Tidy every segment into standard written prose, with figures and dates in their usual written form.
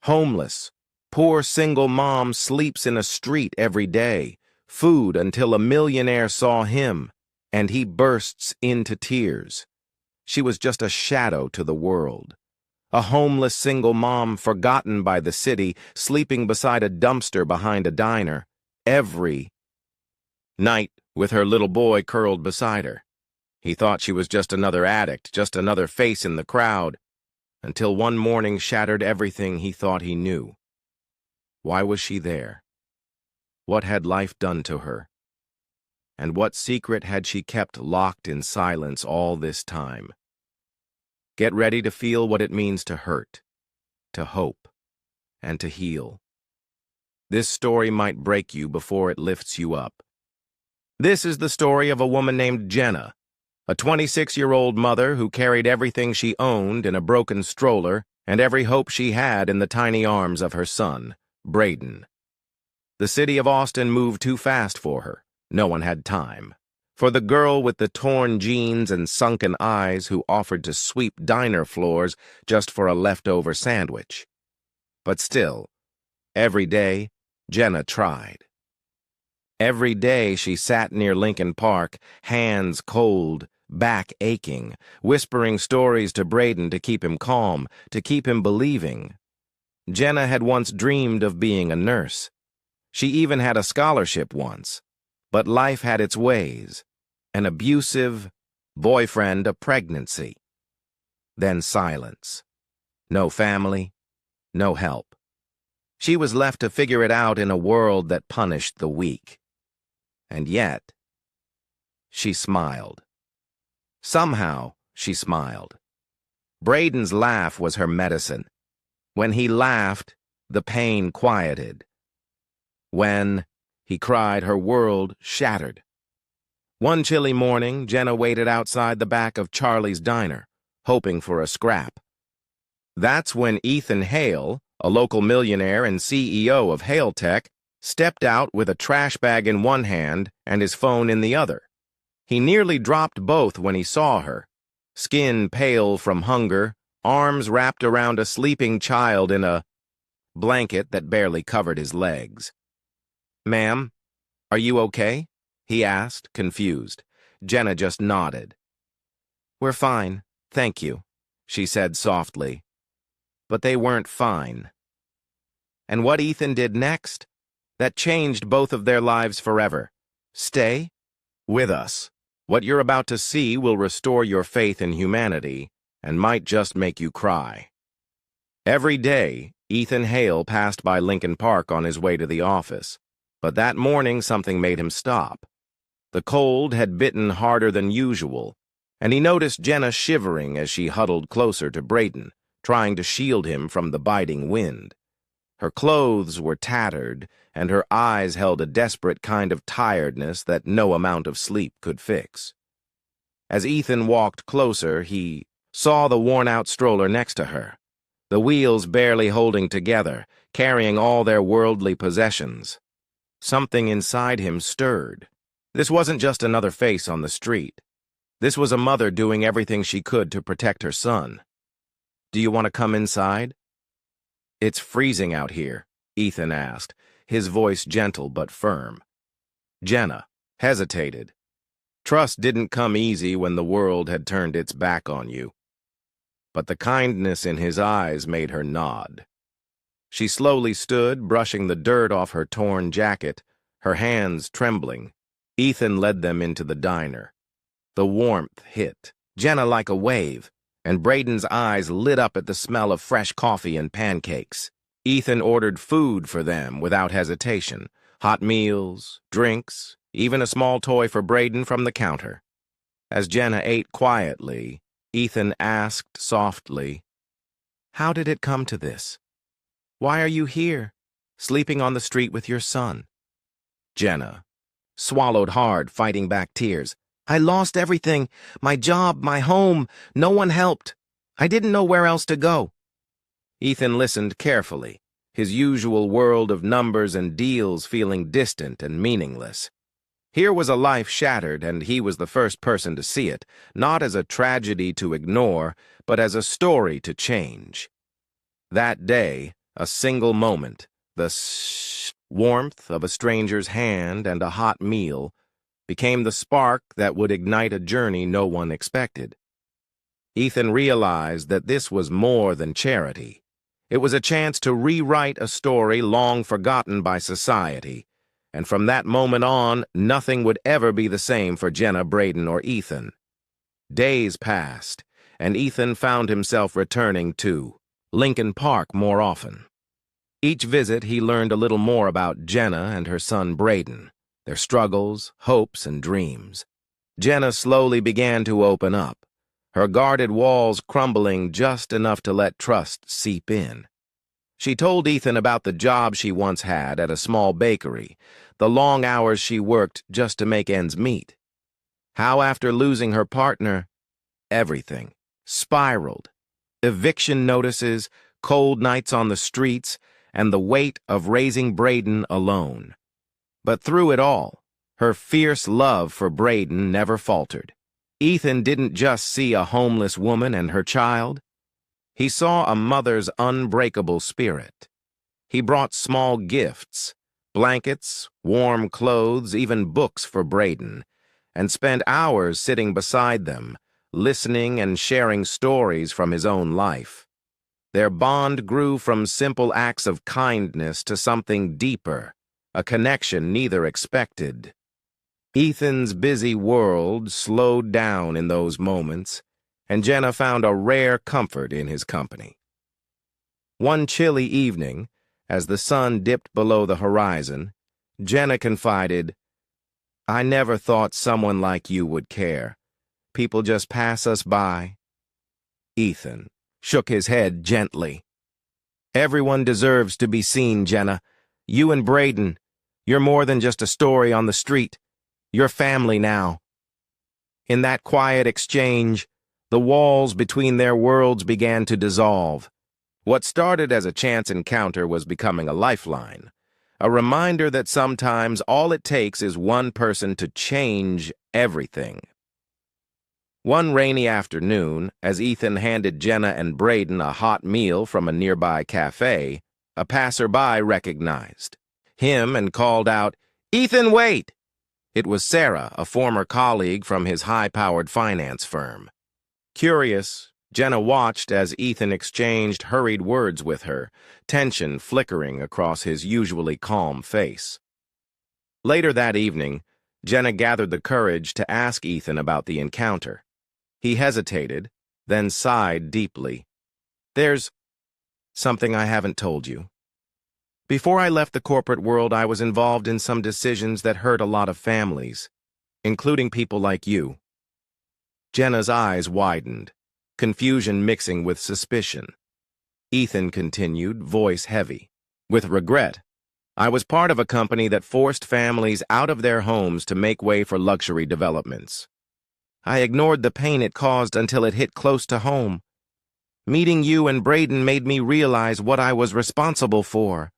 Homeless. Poor single mom sleeps in a street every day. Food until a millionaire saw him, and he bursts into tears. She was just a shadow to the world. A homeless single mom forgotten by the city, sleeping beside a dumpster behind a diner, every night with her little boy curled beside her. He thought she was just another addict, just another face in the crowd, until one morning shattered everything he thought he knew. Why was she there? What had life done to her? And what secret had she kept locked in silence all this time? Get ready to feel what it means to hurt, to hope, and to heal. This story might break you before it lifts you up. This is the story of a woman named Jenna, a 26-year-old mother who carried everything she owned in a broken stroller and every hope she had in the tiny arms of her son, Braden. The city of Austin moved too fast for her. No one had time. For the girl with the torn jeans and sunken eyes who offered to sweep diner floors just for a leftover sandwich. But still, every day, Jenna tried. Every day she sat near Lincoln Park, hands cold, back aching, whispering stories to Braden to keep him calm, to keep him believing. Jenna had once dreamed of being a nurse. She even had a scholarship once. But life had its ways. An abusive boyfriend, a pregnancy. Then silence. No family, no help. She was left to figure it out in a world that punished the weak. And yet, she smiled. Somehow, she smiled. Braden's laugh was her medicine. When he laughed, the pain quieted. When he cried, her world shattered. One chilly morning, Jenna waited outside the back of Charlie's diner, hoping for a scrap. That's when Ethan Hale, a local millionaire and CEO of Hale Tech, stepped out with a trash bag in one hand and his phone in the other. He nearly dropped both when he saw her, skin pale from hunger, arms wrapped around a sleeping child in a blanket that barely covered his legs. "Ma'am, are you okay?" he asked, confused. Jenna just nodded. "We're fine, thank you," she said softly. But they weren't fine. And what Ethan did next? That changed both of their lives forever. Stay with us. What you're about to see will restore your faith in humanity and might just make you cry. Every day, Ethan Hale passed by Lincoln Park on his way to the office. But that morning, something made him stop. The cold had bitten harder than usual, and he noticed Jenna shivering as she huddled closer to Braden, trying to shield him from the biting wind. Her clothes were tattered, and her eyes held a desperate kind of tiredness that no amount of sleep could fix. As Ethan walked closer, he saw the worn-out stroller next to her, the wheels barely holding together, carrying all their worldly possessions. Something inside him stirred. This wasn't just another face on the street. This was a mother doing everything she could to protect her son. "Do you want to come inside?" "It's freezing out here," Ethan asked, his voice gentle but firm. Jenna hesitated. Trust didn't come easy when the world had turned its back on you. But the kindness in his eyes made her nod. She slowly stood, brushing the dirt off her torn jacket, her hands trembling. Ethan led them into the diner. The warmth hit Jenna like a wave, and Braden's eyes lit up at the smell of fresh coffee and pancakes. Ethan ordered food for them without hesitation, hot meals, drinks, even a small toy for Braden from the counter. As Jenna ate quietly, Ethan asked softly, "How did it come to this? Why are you here, sleeping on the street with your son?" Jenna swallowed hard, fighting back tears. "I lost everything, my job, my home. No one helped. I didn't know where else to go." Ethan listened carefully, his usual world of numbers and deals feeling distant and meaningless. Here was a life shattered, and he was the first person to see it, not as a tragedy to ignore, but as a story to change. That day, A single moment, the warmth of a stranger's hand and a hot meal, became the spark that would ignite a journey no one expected. Ethan realized that this was more than charity. It was a chance to rewrite a story long forgotten by society, and from that moment on, nothing would ever be the same for Jenna, Braden, or Ethan. Days passed, and Ethan found himself returning to Lincoln Park more often. Each visit, he learned a little more about Jenna and her son Braden, their struggles, hopes, and dreams. Jenna slowly began to open up, her guarded walls crumbling just enough to let trust seep in. She told Ethan about the job she once had at a small bakery, the long hours she worked just to make ends meet. How after losing her partner, everything spiraled. Eviction notices, cold nights on the streets, and the weight of raising Braden alone. But through it all, her fierce love for Braden never faltered. Ethan didn't just see a homeless woman and her child. He saw a mother's unbreakable spirit. He brought small gifts, blankets, warm clothes, even books for Braden, and spent hours sitting beside them, listening and sharing stories from his own life. Their bond grew from simple acts of kindness to something deeper, a connection neither expected. Ethan's busy world slowed down in those moments, and Jenna found a rare comfort in his company. One chilly evening, as the sun dipped below the horizon, Jenna confided, "I never thought someone like you would care. People just pass us by." Ethan shook his head gently. "Everyone deserves to be seen, Jenna. You and Braden, you're more than just a story on the street. You're family now." In that quiet exchange, the walls between their worlds began to dissolve. What started as a chance encounter was becoming a lifeline, a reminder that sometimes all it takes is one person to change everything. One rainy afternoon, as Ethan handed Jenna and Braden a hot meal from a nearby cafe, a passerby recognized him and called out, "Ethan, wait!" It was Sarah, a former colleague from his high-powered finance firm. Curious, Jenna watched as Ethan exchanged hurried words with her, tension flickering across his usually calm face. Later that evening, Jenna gathered the courage to ask Ethan about the encounter. He hesitated, then sighed deeply. "There's something I haven't told you. Before I left the corporate world, I was involved in some decisions that hurt a lot of families, including people like you." Jenna's eyes widened, confusion mixing with suspicion. Ethan continued, voice heavy. "With regret, I was part of a company that forced families out of their homes to make way for luxury developments. I ignored the pain it caused until it hit close to home. Meeting you and Braden made me realize what I was responsible for."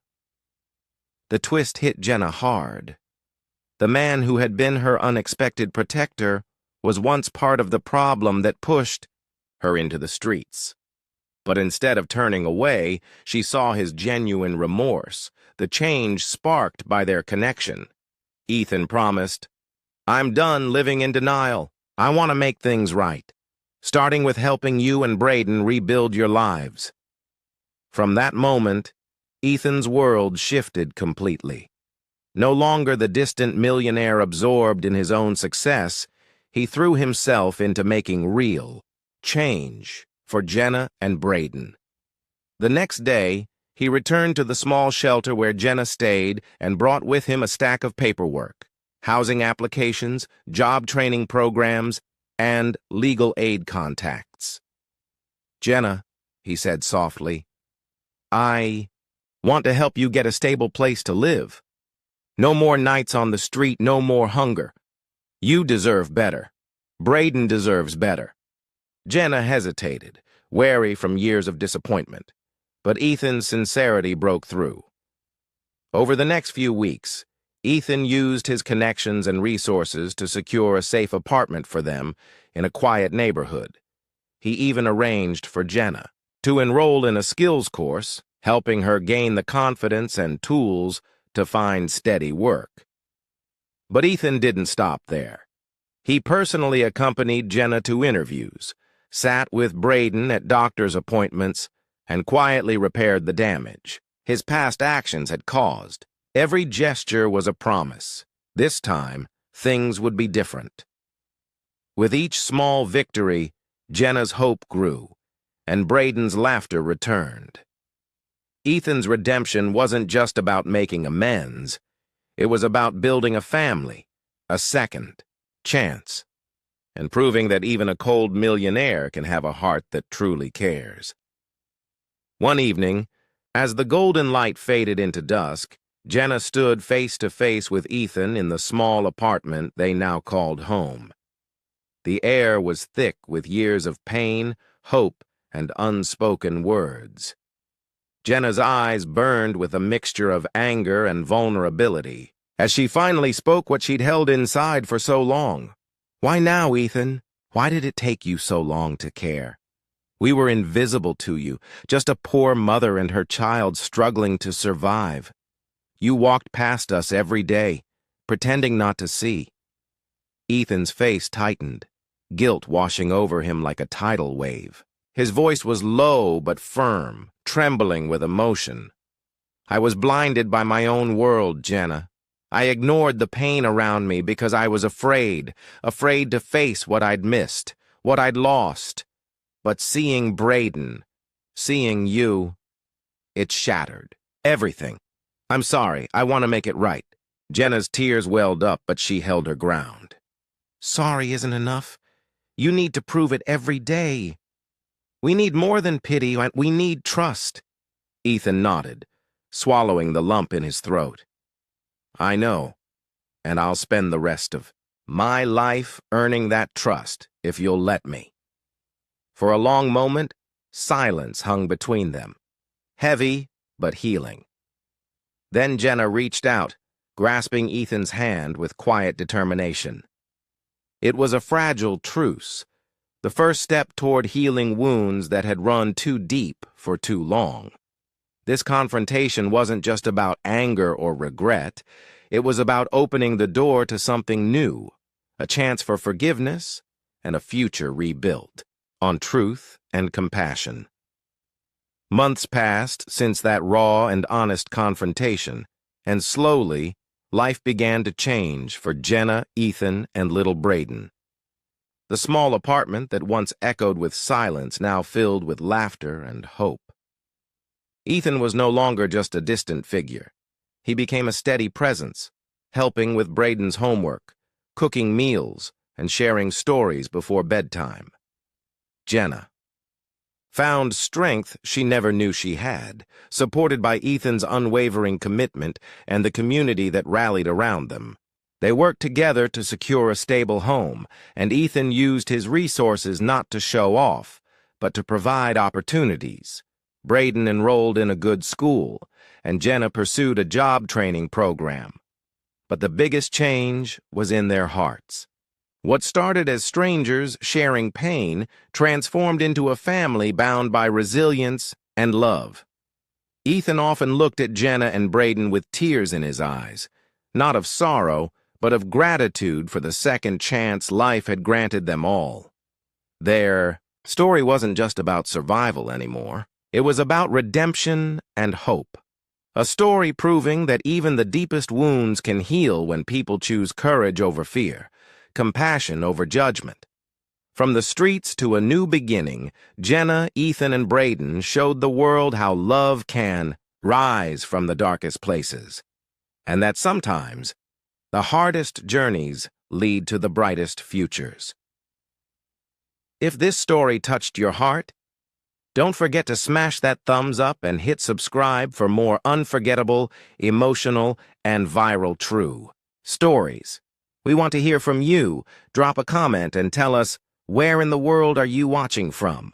The twist hit Jenna hard. The man who had been her unexpected protector was once part of the problem that pushed her into the streets. But instead of turning away, she saw his genuine remorse, the change sparked by their connection. Ethan promised, "I'm done living in denial. I want to make things right, starting with helping you and Braden rebuild your lives." From that moment, Ethan's world shifted completely. No longer the distant millionaire absorbed in his own success, he threw himself into making real change for Jenna and Braden. The next day, he returned to the small shelter where Jenna stayed and brought with him a stack of paperwork, housing applications, job training programs, and legal aid contacts. "Jenna," he said softly, "I want to help you get a stable place to live. No more nights on the street, no more hunger. You deserve better. Braden deserves better." Jenna hesitated, wary from years of disappointment, but Ethan's sincerity broke through. Over the next few weeks, Ethan used his connections and resources to secure a safe apartment for them in a quiet neighborhood. He even arranged for Jenna to enroll in a skills course helping her gain the confidence and tools to find steady work. But Ethan didn't stop there. He personally accompanied Jenna to interviews, sat with Braden at doctor's appointments, and quietly repaired the damage his past actions had caused. Every gesture was a promise. This time, things would be different. With each small victory, Jenna's hope grew, and Braden's laughter returned. Ethan's redemption wasn't just about making amends. It was about building a family, a second chance, and proving that even a cold millionaire can have a heart that truly cares. One evening, as the golden light faded into dusk, Jenna stood face to face with Ethan in the small apartment they now called home. The air was thick with years of pain, hope, and unspoken words. Jenna's eyes burned with a mixture of anger and vulnerability as she finally spoke what she'd held inside for so long. "Why now, Ethan? Why did it take you so long to care? We were invisible to you, just a poor mother and her child struggling to survive. You walked past us every day, pretending not to see." Ethan's face tightened, guilt washing over him like a tidal wave. His voice was low but firm, trembling with emotion. "I was blinded by my own world, Jenna. I ignored the pain around me because I was afraid to face what I'd missed, what I'd lost. But seeing Braden, seeing you, it shattered everything. I'm sorry, I want to make it right." Jenna's tears welled up, but she held her ground. "Sorry isn't enough. You need to prove it every day. We need more than pity, we need trust." Ethan nodded, swallowing the lump in his throat. "I know, and I'll spend the rest of my life earning that trust if you'll let me." For a long moment, silence hung between them, heavy but healing. Then Jenna reached out, grasping Ethan's hand with quiet determination. It was a fragile truce, the first step toward healing wounds that had run too deep for too long. This confrontation wasn't just about anger or regret. It was about opening the door to something new, a chance for forgiveness and a future rebuilt on truth and compassion. Months passed since that raw and honest confrontation, and slowly, life began to change for Jenna, Ethan, and little Braden. The small apartment that once echoed with silence now filled with laughter and hope. Ethan was no longer just a distant figure. He became a steady presence, helping with Braden's homework, cooking meals, and sharing stories before bedtime. Jenna found strength she never knew she had, supported by Ethan's unwavering commitment and the community that rallied around them. They worked together to secure a stable home, and Ethan used his resources not to show off, but to provide opportunities. Braden enrolled in a good school, and Jenna pursued a job training program. But the biggest change was in their hearts. What started as strangers sharing pain transformed into a family bound by resilience and love. Ethan often looked at Jenna and Braden with tears in his eyes, not of sorrow, but of gratitude for the second chance life had granted them all. Their story wasn't just about survival anymore. It was about redemption and hope. A story proving that even the deepest wounds can heal when people choose courage over fear, compassion over judgment. From the streets to a new beginning, Jenna, Ethan, and Braden showed the world how love can rise from the darkest places, and that sometimes the hardest journeys lead to the brightest futures. If this story touched your heart, don't forget to smash that thumbs up and hit subscribe for more unforgettable, emotional, and viral true stories. We want to hear from you. Drop a comment and tell us, where in the world are you watching from?